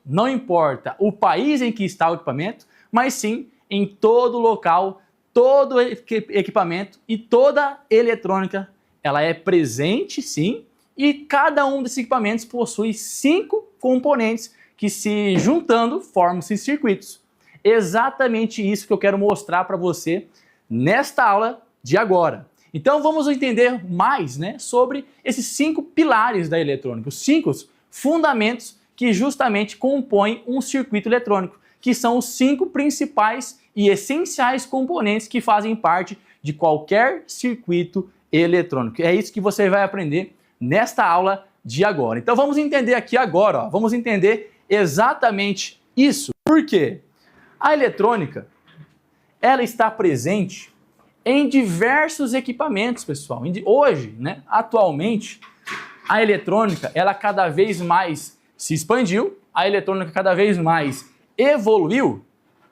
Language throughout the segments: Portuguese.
não importa o país em que está o equipamento, mas sim em todo local, todo equipamento e toda eletrônica, ela é presente sim, e cada um desses equipamentos possui 5 componentes que se juntando formam esses circuitos. Exatamente isso que eu quero mostrar para você nesta aula de agora. Então vamos entender mais, sobre esses 5 pilares da eletrônica, os 5 fundamentos que justamente compõem um circuito eletrônico, que são os 5 principais e essenciais componentes que fazem parte de qualquer circuito eletrônico. É isso que você vai aprender nesta aula de agora. Então vamos entender aqui agora, vamos entender exatamente isso. Por quê? A eletrônica, ela está presente em diversos equipamentos, pessoal. Hoje, atualmente, a eletrônica, ela cada vez mais se expandiu, a eletrônica cada vez mais evoluiu,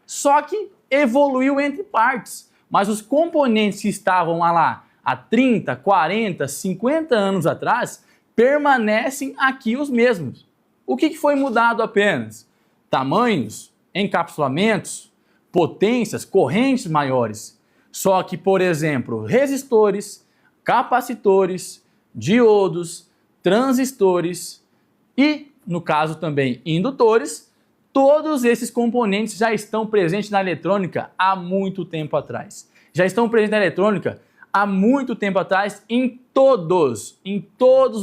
só que evoluiu entre partes. Mas os componentes que estavam lá há 30, 40, 50 anos atrás, permanecem aqui os mesmos. O que foi mudado apenas? Tamanhos, encapsulamentos, potências, correntes maiores. Só que, por exemplo, resistores, capacitores, diodos, transistores e, no caso também, indutores, todos esses componentes já estão presentes na eletrônica há muito tempo atrás. Já estão presentes na eletrônica há muito tempo atrás em todos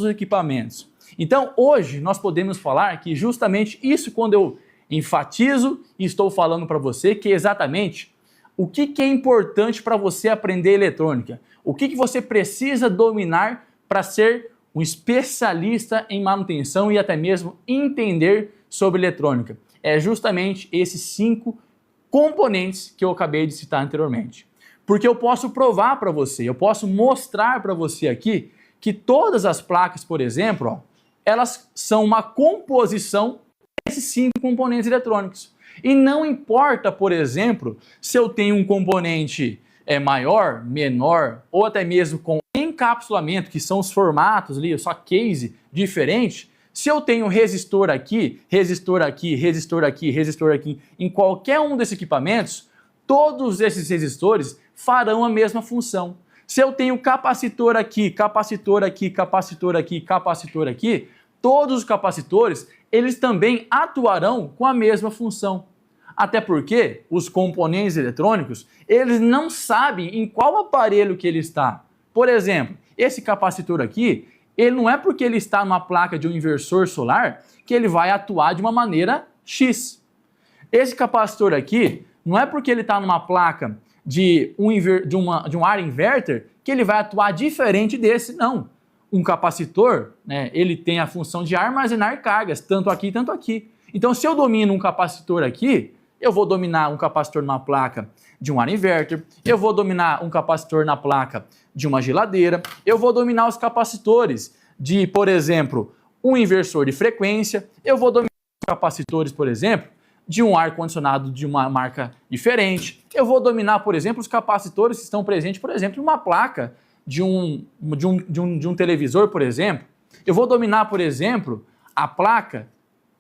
os equipamentos. Então, hoje nós podemos falar que justamente isso, quando eu enfatizo e estou falando para você, que exatamente o que é importante para você aprender eletrônica, o que você precisa dominar para ser um especialista em manutenção e até mesmo entender sobre eletrônica. É justamente esses 5 componentes que eu acabei de citar anteriormente. Porque eu posso provar para você, eu posso mostrar para você aqui que todas as placas, por exemplo, elas são uma composição desses 5 componentes eletrônicos. E não importa, por exemplo, se eu tenho um componente maior, menor, ou até mesmo com encapsulamento, que são os formatos ali, só case diferente, se eu tenho resistor aqui, resistor aqui, resistor aqui, resistor aqui, em qualquer um desses equipamentos, todos esses resistores farão a mesma função. Se eu tenho capacitor aqui, capacitor aqui, capacitor aqui, capacitor aqui, todos os capacitores, eles também atuarão com a mesma função. Até porque os componentes eletrônicos, eles não sabem em qual aparelho que ele está. Por exemplo, esse capacitor aqui, ele não é porque ele está numa placa de um inversor solar que ele vai atuar de uma maneira X. Esse capacitor aqui, não é porque ele está numa placa de um ar inverter que ele vai atuar diferente desse, não. Um capacitor, ele tem a função de armazenar cargas, tanto aqui, tanto aqui. Então, se eu domino um capacitor aqui, eu vou dominar um capacitor na placa de um ar inverter, eu vou dominar um capacitor na placa de uma geladeira, eu vou dominar os capacitores de, por exemplo, um inversor de frequência, eu vou dominar os capacitores, por exemplo, de um ar-condicionado de uma marca diferente, eu vou dominar, por exemplo, os capacitores que estão presentes, por exemplo, em uma placa de um televisor, por exemplo, eu vou dominar, por exemplo, a placa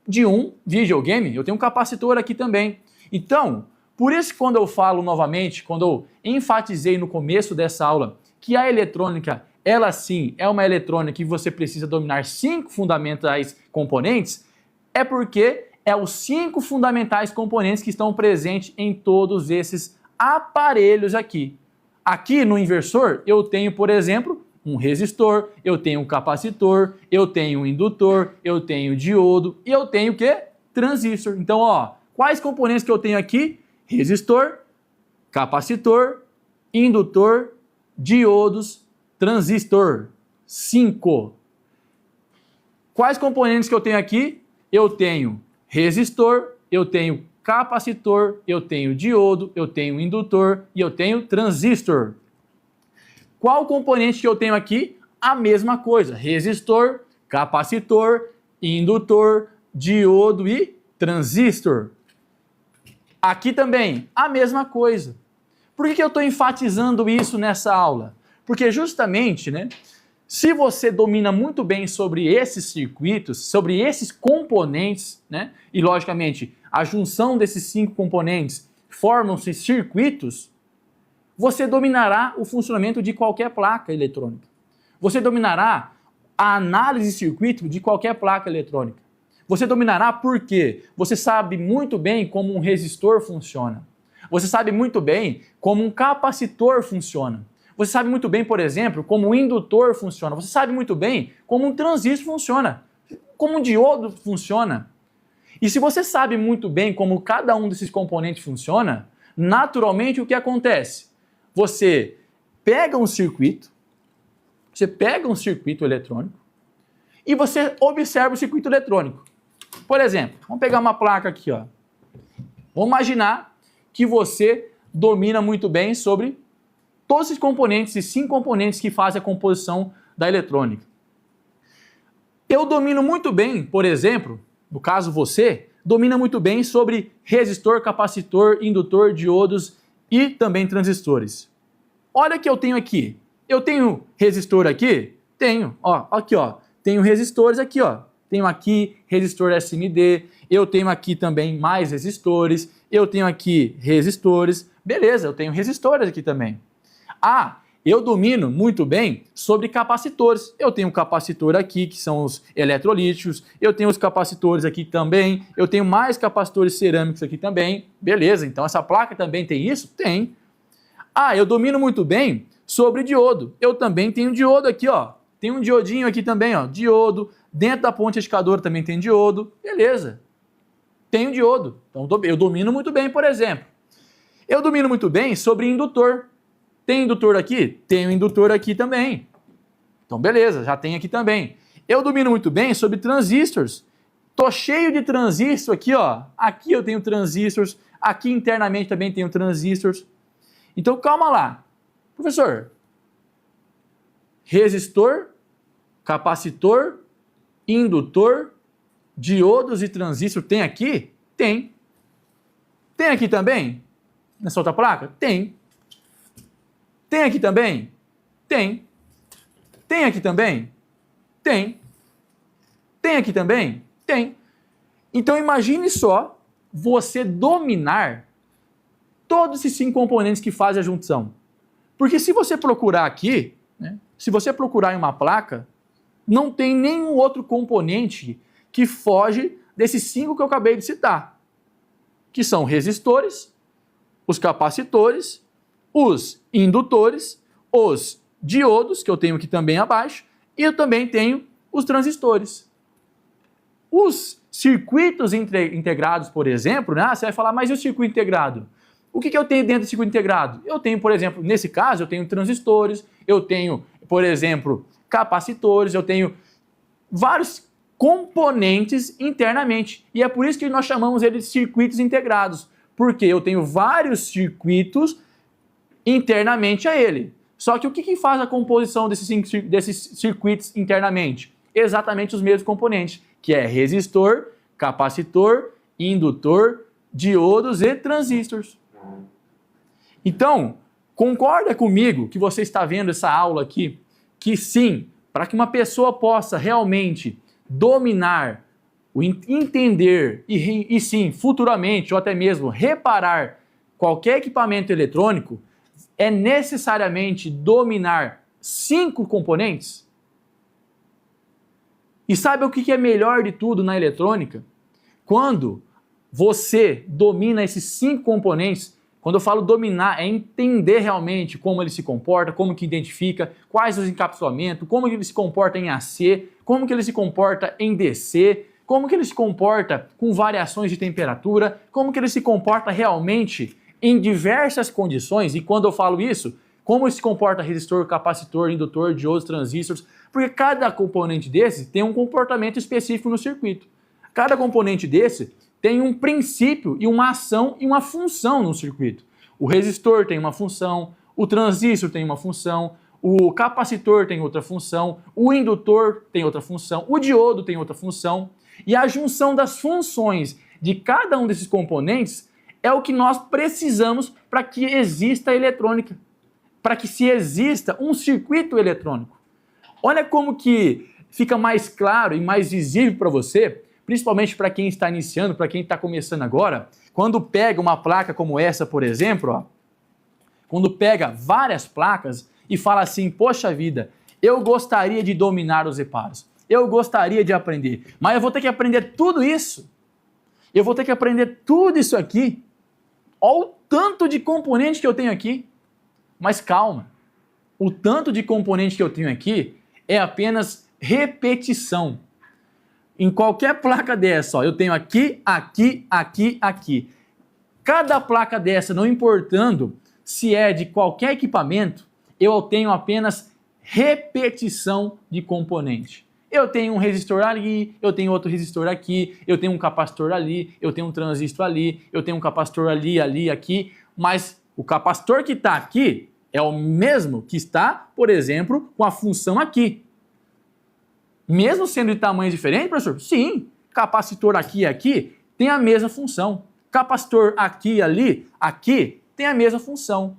de um videogame, eu tenho um capacitor aqui também. Então, por isso que quando eu falo novamente, quando eu enfatizei no começo dessa aula, que a eletrônica, ela sim é uma eletrônica que você precisa dominar 5 fundamentais componentes, é porque é os 5 fundamentais componentes que estão presentes em todos esses aparelhos aqui. Aqui no inversor eu tenho, por exemplo, um resistor, eu tenho um capacitor, eu tenho um indutor, eu tenho diodo e eu tenho o quê? Transistor. Então, quais componentes que eu tenho aqui? Resistor, capacitor, indutor, diodos, transistor. 5. Quais componentes que eu tenho aqui? Eu tenho resistor, eu tenho capacitor, eu tenho diodo, eu tenho indutor e eu tenho transistor. Qual componente que eu tenho aqui? A mesma coisa, resistor, capacitor, indutor, diodo e transistor. Aqui também, a mesma coisa. Por que eu estou enfatizando isso nessa aula? Porque justamente, Se você domina muito bem sobre esses circuitos, sobre esses componentes, né? E logicamente, a junção desses 5 componentes formam-se circuitos, você dominará o funcionamento de qualquer placa eletrônica. Você dominará a análise de circuito de qualquer placa eletrônica. Você dominará porque você sabe muito bem como um resistor funciona. Você sabe muito bem como um capacitor funciona. Você sabe muito bem, por exemplo, como um indutor funciona. Você sabe muito bem como um transistor funciona, como um diodo funciona. E se você sabe muito bem como cada um desses componentes funciona, naturalmente o que acontece? Você pega um circuito, eletrônico e você observa o circuito eletrônico. Por exemplo, vamos pegar uma placa aqui, ó. Vamos imaginar que você domina muito bem sobre todos esses componentes, esses 5 componentes que fazem a composição da eletrônica. Eu domino muito bem, por exemplo, no caso você, domina muito bem sobre resistor, capacitor, indutor, diodos e também transistores. Olha o que eu tenho aqui. Eu tenho resistor aqui? Tenho. Ó, aqui, ó. Tenho resistores aqui, ó. Tenho aqui resistor SMD, eu tenho aqui também mais resistores, eu tenho aqui resistores. Beleza, eu tenho resistores aqui também. Ah, eu domino muito bem sobre capacitores. Eu tenho um capacitor aqui, que são os eletrolíticos, eu tenho os capacitores aqui também, eu tenho mais capacitores cerâmicos aqui também. Beleza, então essa placa também tem isso? Tem. Ah, eu domino muito bem sobre diodo. Eu também tenho diodo aqui, ó. Tem um diodinho aqui também, ó, diodo. Dentro da ponte escadora também tem diodo. Beleza. Tenho diodo. Então eu domino muito bem, por exemplo. Eu domino muito bem sobre indutor. Tem indutor aqui? Tenho indutor aqui também. Então beleza, já tem aqui também. Eu domino muito bem sobre transistores. Tô cheio de transistor aqui, ó. Aqui eu tenho transistores. Aqui internamente também tenho transistores. Então calma lá. Professor, resistor, capacitor, indutor, diodos e transistor tem aqui? Tem. Tem aqui também? Nessa outra placa? Tem. Tem aqui também? Tem. Tem aqui também? Tem. Tem aqui também? Tem. Então imagine só você dominar todos esses 5 componentes que fazem a junção. Porque se você procurar aqui, né, se você procurar em uma placa, não tem nenhum outro componente que foge desses 5 que eu acabei de citar, que são resistores, os capacitores, os indutores, os diodos, que eu tenho aqui também abaixo, e eu também tenho os transistores. Os circuitos integrados, por exemplo, né? Você vai falar, mas e o circuito integrado? O que eu tenho dentro do circuito integrado? Eu tenho, por exemplo, nesse caso, eu tenho transistores, eu tenho, por exemplo, capacitores, eu tenho vários componentes internamente. E é por isso que nós chamamos eles de circuitos integrados, porque eu tenho vários circuitos internamente a ele. Só que o que faz a composição desses circuitos internamente? Exatamente os mesmos componentes, que é resistor, capacitor, indutor, diodos e transistores. Então, concorda comigo que você está vendo essa aula aqui, que sim, para que uma pessoa possa realmente dominar, entender e sim, futuramente ou até mesmo reparar qualquer equipamento eletrônico, é necessariamente dominar 5 componentes? E sabe o que é melhor de tudo na eletrônica? Quando você domina esses 5 componentes, quando eu falo dominar, é entender realmente como ele se comporta, como que identifica, quais os encapsulamentos, como que ele se comporta em AC, como que ele se comporta em DC, como que ele se comporta com variações de temperatura, como que ele se comporta realmente em diversas condições. E quando eu falo isso, como se comporta resistor, capacitor, indutor, diodos, transistores, porque cada componente desse tem um comportamento específico no circuito. Cada componente desse tem um princípio e uma ação e uma função no circuito. O resistor tem uma função, o transistor tem uma função, o capacitor tem outra função, o indutor tem outra função, o diodo tem outra função. E a junção das funções de cada um desses componentes é o que nós precisamos para que exista a eletrônica, para que se exista um circuito eletrônico. Olha como que fica mais claro e mais visível para você, principalmente para quem está iniciando, para quem está começando agora, quando pega uma placa como essa, por exemplo, ó, quando pega várias placas e fala assim, poxa vida, eu gostaria de dominar os reparos, eu gostaria de aprender, mas eu vou ter que aprender tudo isso, eu vou ter que aprender tudo isso aqui, olha o tanto de componente que eu tenho aqui, mas calma, o tanto de componente que eu tenho aqui é apenas repetição. Em qualquer placa dessa, ó, eu tenho aqui, aqui, aqui, aqui. Cada placa dessa, não importando se é de qualquer equipamento, eu tenho apenas repetição de componente. Eu tenho um resistor ali, eu tenho outro resistor aqui, eu tenho um capacitor ali, eu tenho um transistor ali, eu tenho um capacitor ali, ali, aqui, mas o capacitor que está aqui é o mesmo que está, por exemplo, com a função aqui. Mesmo sendo de tamanhos diferentes, professor? Sim, capacitor aqui e aqui tem a mesma função. Capacitor aqui e ali, aqui, tem a mesma função.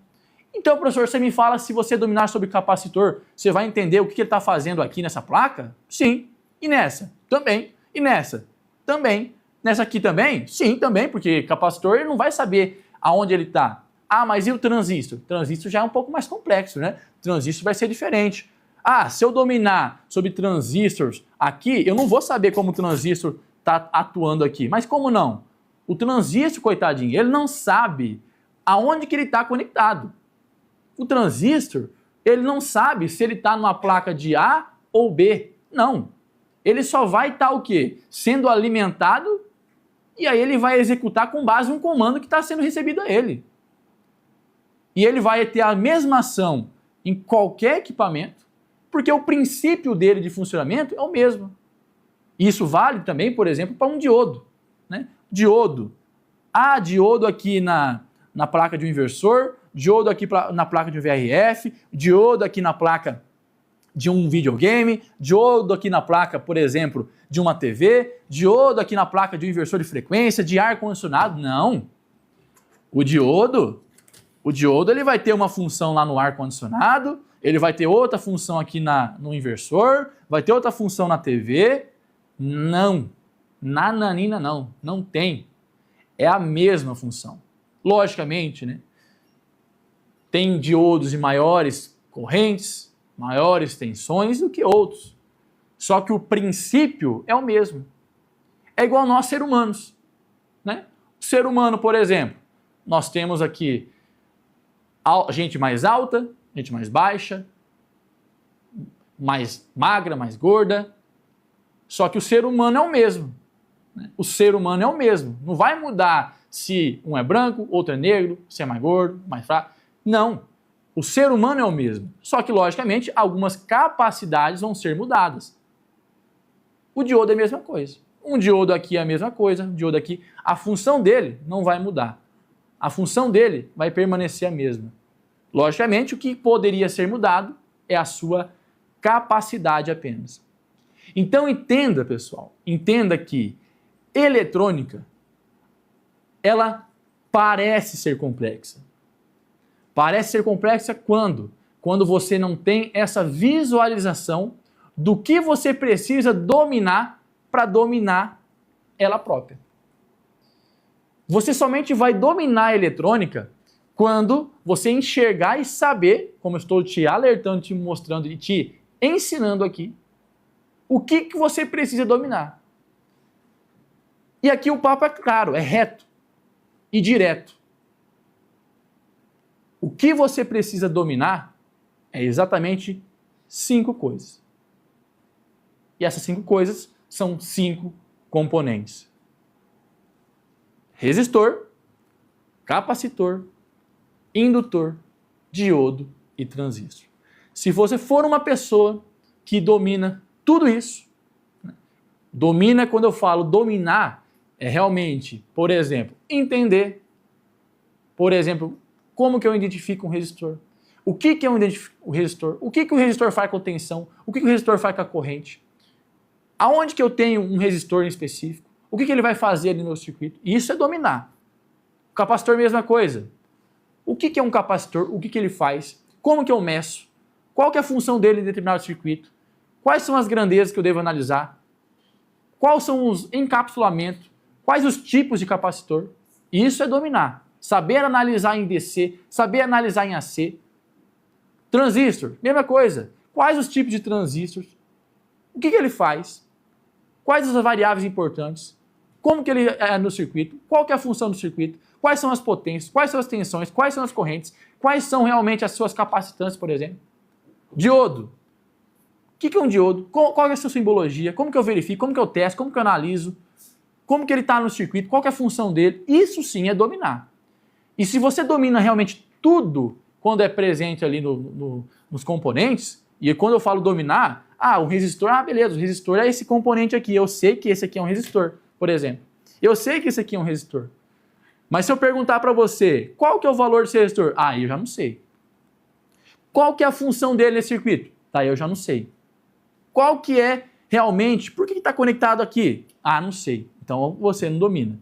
Então, professor, você me fala, se você dominar sobre capacitor, você vai entender o que ele está fazendo aqui nessa placa? Sim. E nessa? Também. E nessa? Também. Nessa aqui também? Sim, também, porque capacitor ele não vai saber aonde ele está. Ah, mas e o transistor? Transistor já é um pouco mais complexo, né? Transistor vai ser diferente. Ah, se eu dominar sobre transistores aqui, eu não vou saber como o transistor está atuando aqui. Mas como não? O transistor, coitadinho, ele não sabe aonde que ele está conectado. O transistor, ele não sabe se ele está numa placa de A ou B. Não. Ele só vai estar o quê? Sendo alimentado e aí ele vai executar com base em um comando que está sendo recebido a ele. E ele vai ter a mesma ação em qualquer equipamento, porque o princípio dele de funcionamento é o mesmo. Isso vale também, por exemplo, para um diodo. Né? Diodo. Ah, diodo aqui na placa de um inversor, diodo aqui na placa de um VRF, diodo aqui na placa de um videogame, diodo aqui na placa, por exemplo, de uma TV, diodo aqui na placa de um inversor de frequência, de ar-condicionado. Não. O diodo ele vai ter uma função lá no ar-condicionado, ele vai ter outra função aqui no inversor, vai ter outra função na TV. Não. Nananina não. Não tem. É a mesma função. Logicamente, né? Tem diodos de maiores correntes, maiores tensões do que outros. Só que o princípio é o mesmo. É igual nós, seres humanos. Né? O ser humano, por exemplo, nós temos aqui gente mais alta, gente mais baixa, mais magra, mais gorda. Só que o ser humano é o mesmo. Né? O ser humano é o mesmo. Não vai mudar se um é branco, outro é negro, se é mais gordo, mais fraco. Não. O ser humano é o mesmo. Só que, logicamente, algumas capacidades vão ser mudadas. O diodo é a mesma coisa. Um diodo aqui é a mesma coisa, um diodo aqui. A função dele não vai mudar. A função dele vai permanecer a mesma. Logicamente, o que poderia ser mudado é a sua capacidade apenas. Então entenda, pessoal, entenda que eletrônica, ela parece ser complexa. Parece ser complexa quando? Quando você não tem essa visualização do que você precisa dominar para dominar ela própria. Você somente vai dominar a eletrônica quando você enxergar e saber, como eu estou te alertando, te mostrando e te ensinando aqui, o que você precisa dominar. E aqui o papo é claro, é reto e direto. O que você precisa dominar é exatamente 5 coisas. E essas 5 coisas são 5 componentes: resistor, capacitor, indutor, diodo e transistor. Se você for uma pessoa que domina tudo isso, né? Domina, quando eu falo dominar, é realmente, por exemplo, entender, por exemplo, como que eu identifico um resistor, o que é um resistor, o que o resistor faz com a tensão, o que o resistor faz com a corrente, aonde que eu tenho um resistor em específico, o que ele vai fazer ali no meu circuito. Isso é dominar. O capacitor, mesma coisa. O que é um capacitor, o que ele faz, como que eu meço, qual que é a função dele em determinado circuito. Quais são as grandezas que eu devo analisar? Quais são os encapsulamentos? Quais os tipos de capacitor? Isso é dominar. Saber analisar em DC, saber analisar em AC. Transistor, mesma coisa. Quais os tipos de transistores? O que ele faz? Quais as variáveis importantes? Como que ele é no circuito? Qual que é a função do circuito? Quais são as potências? Quais são as tensões? Quais são as correntes? Quais são realmente as suas capacitâncias, por exemplo? Diodo. O que é um diodo? Qual é a sua simbologia? Como que eu verifico? Como que eu testo? Como que eu analiso? Como que ele está no circuito? Qual que é a função dele? Isso sim é dominar. E se você domina realmente tudo quando é presente ali nos componentes, e quando eu falo dominar, o resistor, beleza, o resistor é esse componente aqui, eu sei que esse aqui é um resistor, por exemplo. Eu sei que esse aqui é um resistor. Mas se eu perguntar para você, qual que é o valor desse resistor? Eu já não sei. Qual que é a função dele nesse circuito? Eu já não sei. Qual que é realmente, por que está conectado aqui? Não sei. Então você não domina.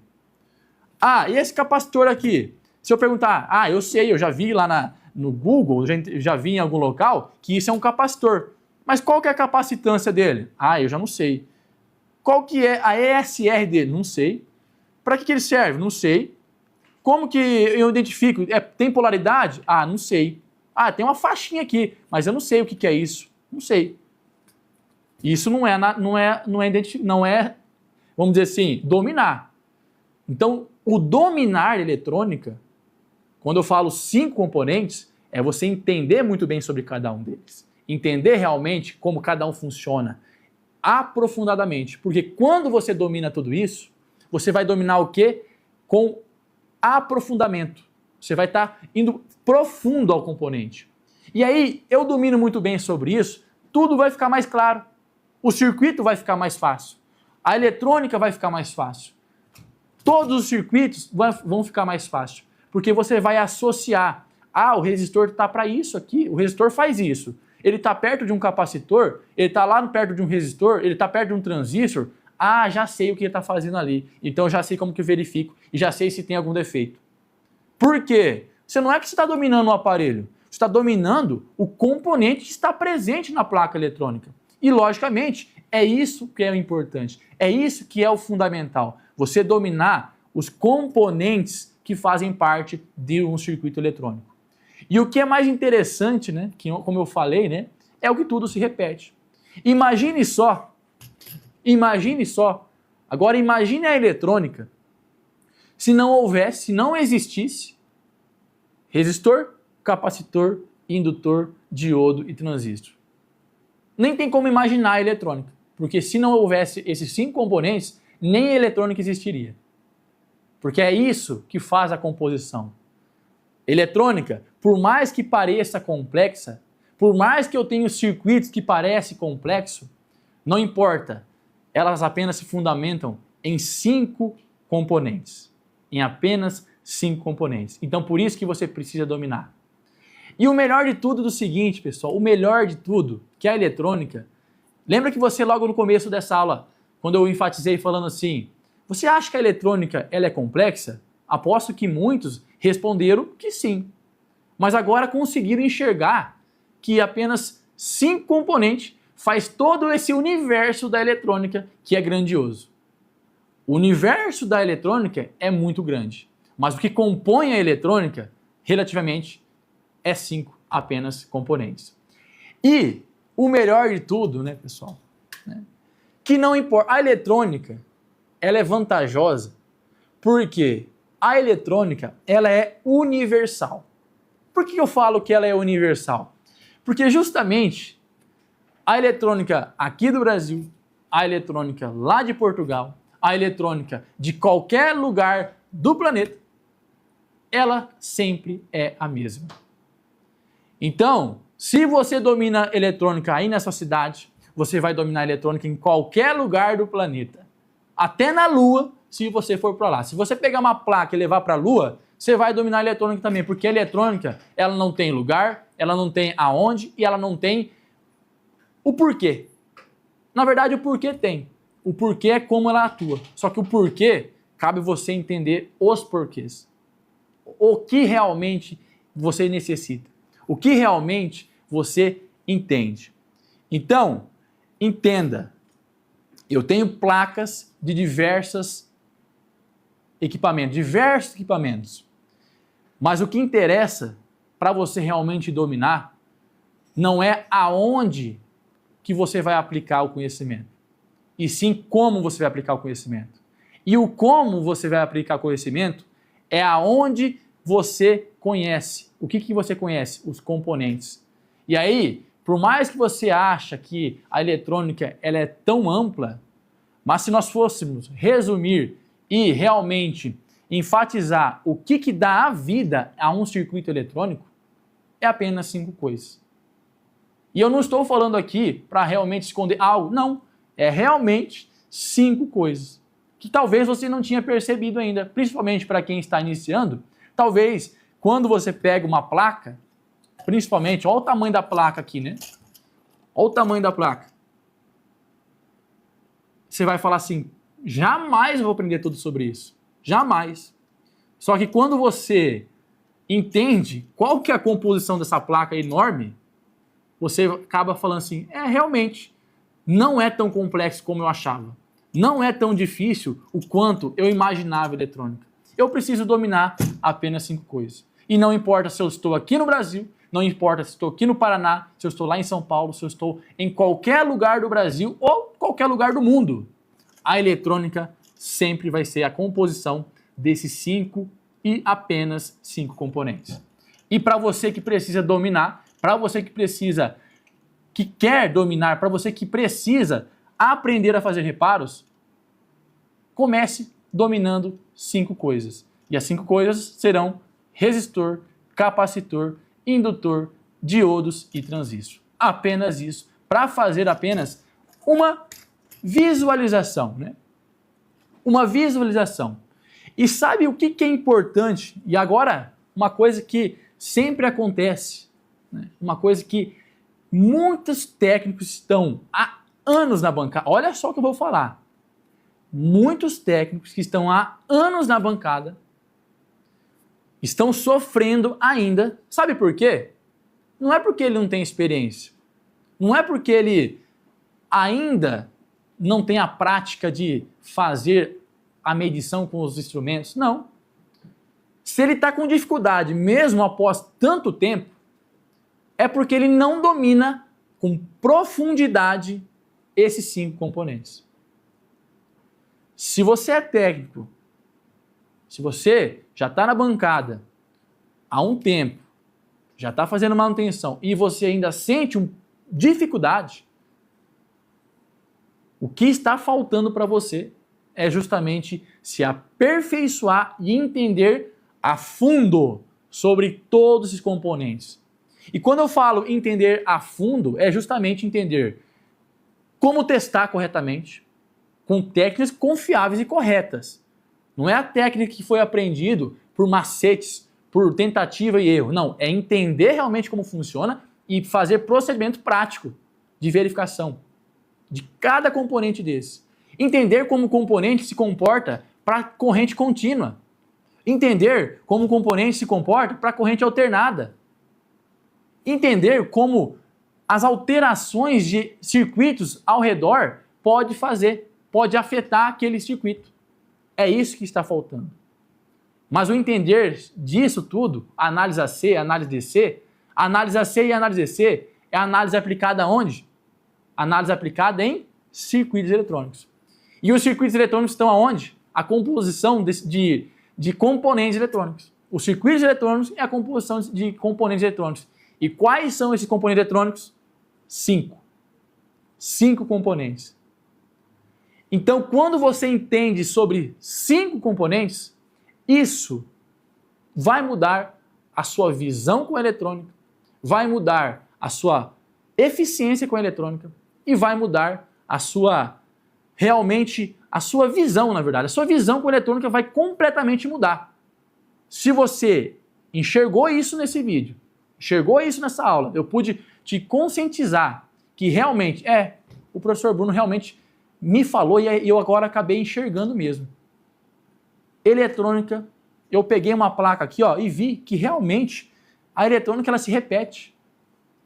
E esse capacitor aqui? Se eu perguntar, eu sei, eu já vi lá no Google, já vi em algum local, que isso é um capacitor. Mas qual que é a capacitância dele? Eu já não sei. Qual que é a ESR dele? Não sei. Para que ele serve? Não sei. Como que eu identifico? Tem polaridade? Não sei. Tem uma faixinha aqui, mas eu não sei o que é isso. Não sei. Isso não é, vamos dizer assim, dominar. Então, o dominar eletrônica, quando eu falo 5 componentes, é você entender muito bem sobre cada um deles. Entender realmente como cada um funciona aprofundadamente. Porque quando você domina tudo isso, você vai dominar o quê? Com aprofundamento. Você vai estar indo profundo ao componente. E aí, eu domino muito bem sobre isso, tudo vai ficar mais claro. O circuito vai ficar mais fácil. A eletrônica vai ficar mais fácil. Todos os circuitos vão ficar mais fácil. Porque você vai associar. O resistor está para isso aqui. O resistor faz isso. Ele está perto de um capacitor, ele está lá perto de um resistor, ele está perto de um transistor. Já sei o que ele está fazendo ali. Então já sei como que eu verifico e já sei se tem algum defeito. Por quê? Você não é que você está dominando o aparelho. Você está dominando o componente que está presente na placa eletrônica. E, logicamente, é isso que é o importante. É isso que é o fundamental. Você dominar os componentes que fazem parte de um circuito eletrônico. E o que é mais interessante, né, que, como eu falei, né, é o que tudo se repete. Imagine só. Agora imagine a eletrônica se não existisse resistor, capacitor, indutor, diodo e transistor. Nem tem como imaginar a eletrônica, porque se não houvesse esses 5 componentes, nem a eletrônica existiria. Porque é isso que faz a composição. Eletrônica, por mais que pareça complexa, por mais que eu tenha circuitos que parecem complexos, não importa, elas apenas se fundamentam em 5 componentes. Em apenas 5 componentes. Então por isso que você precisa dominar. E o melhor de tudo é o seguinte, pessoal, o melhor de tudo, que é a eletrônica. Lembra que você logo no começo dessa aula, quando eu enfatizei falando assim, você acha que a eletrônica ela é complexa? Aposto que muitos responderam que sim. Mas agora conseguiram enxergar que apenas 5 componentes faz todo esse universo da eletrônica que é grandioso. O universo da eletrônica é muito grande, mas o que compõe a eletrônica, relativamente, é 5 apenas componentes. E o melhor de tudo, né, pessoal, né, que não importa, a eletrônica, ela é vantajosa porque a eletrônica, ela é universal. Por que eu falo que ela é universal? Porque justamente a eletrônica aqui do Brasil, a eletrônica lá de Portugal, a eletrônica de qualquer lugar do planeta, ela sempre é a mesma. Então, se você domina eletrônica aí na sua cidade, você vai dominar eletrônica em qualquer lugar do planeta. Até na Lua, se você for para lá. Se você pegar uma placa e levar para a Lua, você vai dominar a eletrônica também, porque a eletrônica, ela não tem lugar, ela não tem aonde e ela não tem o porquê. Na verdade, o porquê tem. O porquê é como ela atua. Só que o porquê, cabe você entender os porquês. O que realmente você necessita. O que realmente você entende. Então, entenda, eu tenho placas de diversos equipamentos, mas o que interessa para você realmente dominar não é aonde que você vai aplicar o conhecimento, e sim como você vai aplicar o conhecimento. E o como você vai aplicar o conhecimento é aonde você conhece. O que você conhece? Os componentes. E aí, por mais que você ache que a eletrônica ela é tão ampla, mas se nós fôssemos resumir e realmente enfatizar o que dá a vida a um circuito eletrônico, é apenas 5 coisas. E eu não estou falando aqui para realmente esconder algo, não. É realmente 5 coisas que talvez você não tinha percebido ainda, principalmente para quem está iniciando. Talvez quando você pega uma placa, principalmente, olha o tamanho da placa aqui, né? Olha o tamanho da placa. Você vai falar assim, jamais eu vou aprender tudo sobre isso. Jamais. Só que quando você entende qual que é a composição dessa placa enorme, você acaba falando assim, realmente, não é tão complexo como eu achava. Não é tão difícil o quanto eu imaginava eletrônica. Eu preciso dominar apenas 5 coisas. E não importa se eu estou aqui no Brasil, não importa se eu estou aqui no Paraná, se eu estou lá em São Paulo, se eu estou em qualquer lugar do Brasil ou qualquer lugar do mundo. A eletrônica sempre vai ser a composição desses 5 e apenas 5 componentes. E para você que precisa dominar, para você que quer dominar, para você que precisa aprender a fazer reparos, comece dominando 5 coisas. E as 5 coisas serão resistor, capacitor, indutor, diodos e transistor. Apenas isso, para fazer apenas uma visualização, né? Uma visualização. E sabe o que é importante? E agora, uma coisa que sempre acontece, né? Uma coisa que muitos técnicos estão há anos na bancada. Olha só o que eu vou falar. Muitos técnicos que estão há anos na bancada estão sofrendo ainda. Sabe por quê? Não é porque ele não tem experiência. Não é porque ele ainda não tem a prática de fazer a medição com os instrumentos. Não. Se ele está com dificuldade, mesmo após tanto tempo, é porque ele não domina com profundidade esses 5 componentes. Se você é técnico, se você já está na bancada há um tempo, já está fazendo manutenção e você ainda sente dificuldade, o que está faltando para você é justamente se aperfeiçoar e entender a fundo sobre todos esses componentes. E quando eu falo entender a fundo, é justamente entender como testar corretamente, com técnicas confiáveis e corretas. Não é a técnica que foi aprendido por macetes, por tentativa e erro. Não, é entender realmente como funciona e fazer procedimento prático de verificação de cada componente desse. Entender como o componente se comporta para corrente contínua. Entender como o componente se comporta para corrente alternada. Entender como as alterações de circuitos ao redor pode afetar aquele circuito. É isso que está faltando. Mas o entender disso tudo, análise AC, análise DC, análise AC e análise DC é análise aplicada onde? Análise aplicada em circuitos eletrônicos. E os circuitos eletrônicos estão aonde? A composição de componentes eletrônicos. Os circuitos eletrônicos é a composição de componentes eletrônicos. E quais são esses componentes eletrônicos? 5. 5 componentes. Então, quando você entende sobre 5 componentes, isso vai mudar a sua visão com a eletrônica, vai mudar a sua eficiência com a eletrônica e vai mudar a sua visão, na verdade. A sua visão com a eletrônica vai completamente mudar. Se você enxergou isso nesse vídeo, enxergou isso nessa aula, eu pude te conscientizar que realmente, o professor Bruno realmente me falou e eu agora acabei enxergando mesmo. Eletrônica, eu peguei uma placa aqui e vi que realmente a eletrônica ela se repete.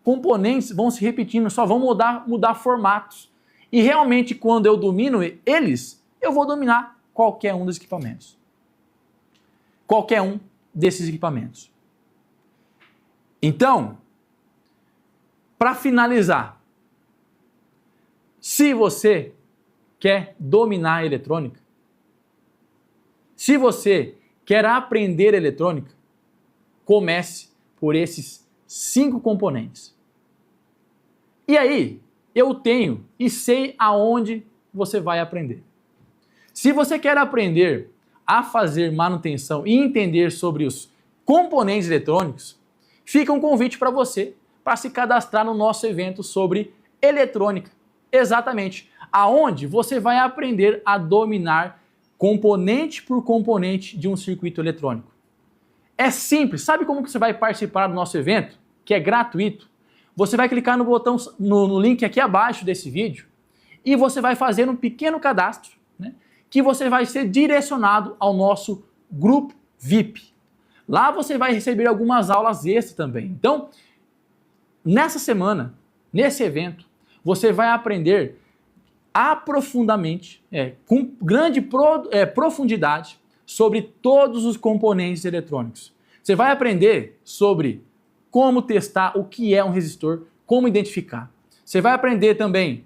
Componentes vão se repetindo, só vão mudar formatos. E realmente, quando eu domino eles, eu vou dominar qualquer um dos equipamentos. Qualquer um desses equipamentos. Então, para finalizar, se você quer dominar a eletrônica, se você quer aprender eletrônica, comece por esses 5 componentes. E aí, eu tenho e sei aonde você vai aprender. Se você quer aprender a fazer manutenção e entender sobre os componentes eletrônicos, fica um convite para você para se cadastrar no nosso evento sobre eletrônica. Exatamente, aonde você vai aprender a dominar componente por componente de um circuito eletrônico. É simples, sabe como que você vai participar do nosso evento, que é gratuito? Você vai clicar no botão, no link aqui abaixo desse vídeo e você vai fazer um pequeno cadastro, né, que você vai ser direcionado ao nosso grupo VIP. Lá você vai receber algumas aulas extras também. Então, nessa semana, nesse evento, você vai aprender aprofundadamente, com grande profundidade, sobre todos os componentes eletrônicos. Você vai aprender sobre como testar o que é um resistor, como identificar. Você vai aprender também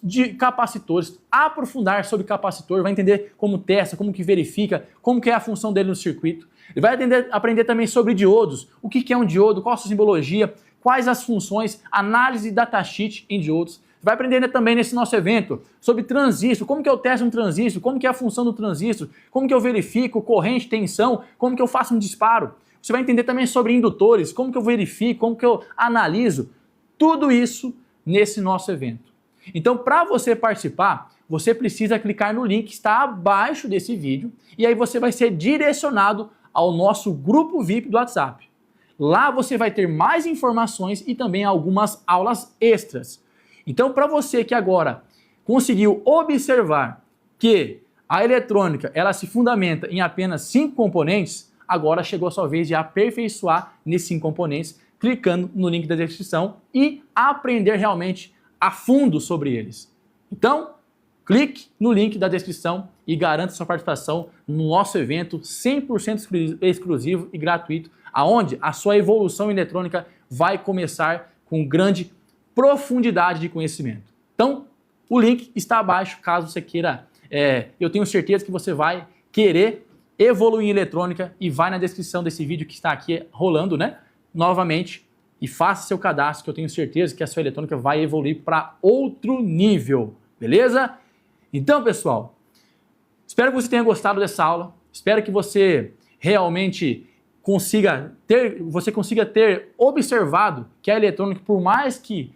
de capacitores, aprofundar sobre capacitor, vai entender como testa, como que verifica, como que é a função dele no circuito. Ele vai aprender também sobre diodos, o que é um diodo, qual a sua simbologia, quais as funções, análise de datasheet em diodos. Vai aprender também nesse nosso evento sobre transistor, como que eu testo um transistor, como que é a função do transistor, como que eu verifico corrente, tensão, como que eu faço um disparo. Você vai entender também sobre indutores, como que eu verifico, como que eu analiso. Tudo isso nesse nosso evento. Então, para você participar, você precisa clicar no link que está abaixo desse vídeo e aí você vai ser direcionado ao nosso grupo VIP do WhatsApp. Lá você vai ter mais informações e também algumas aulas extras. Então, para você que agora conseguiu observar que a eletrônica ela se fundamenta em apenas 5 componentes, agora chegou a sua vez de aperfeiçoar nesses 5 componentes, clicando no link da descrição e aprender realmente a fundo sobre eles. Então, clique no link da descrição e garanta sua participação no nosso evento 100% exclusivo e gratuito, aonde a sua evolução eletrônica vai começar com grande profundidade de conhecimento. Então, o link está abaixo, caso você queira. Eu tenho certeza que você vai querer evoluir em eletrônica e vai na descrição desse vídeo que está aqui rolando, né? Novamente, e faça seu cadastro, que eu tenho certeza que a sua eletrônica vai evoluir para outro nível, beleza? Então, pessoal, espero que você tenha gostado dessa aula, espero que você realmente consiga ter observado que a eletrônica, por mais que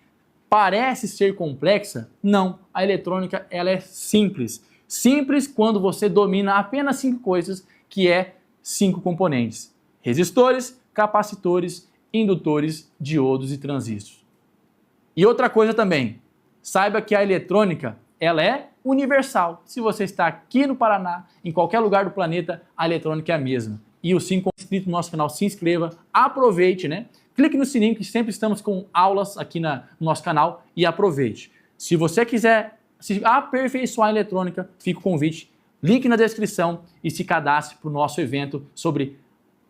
parece ser complexa, não, a eletrônica ela é simples. Simples quando você domina apenas 5 coisas, que é 5 componentes: resistores, capacitores, indutores, diodos e transistores. E outra coisa também, saiba que a eletrônica ela é universal. Se você está aqui no Paraná, em qualquer lugar do planeta, a eletrônica é a mesma. E os 5 inscritos no nosso canal, se inscreva, aproveite, né? Clique no sininho que sempre estamos com aulas aqui no nosso canal e aproveite. Se você quiser se aperfeiçoar a eletrônica, fica o convite, link na descrição e se cadastre para o nosso evento sobre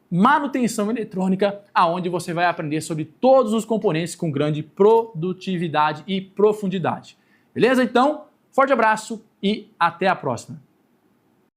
manutenção eletrônica, aonde você vai aprender sobre todos os componentes com grande produtividade e profundidade. Beleza? Então, forte abraço e até a próxima.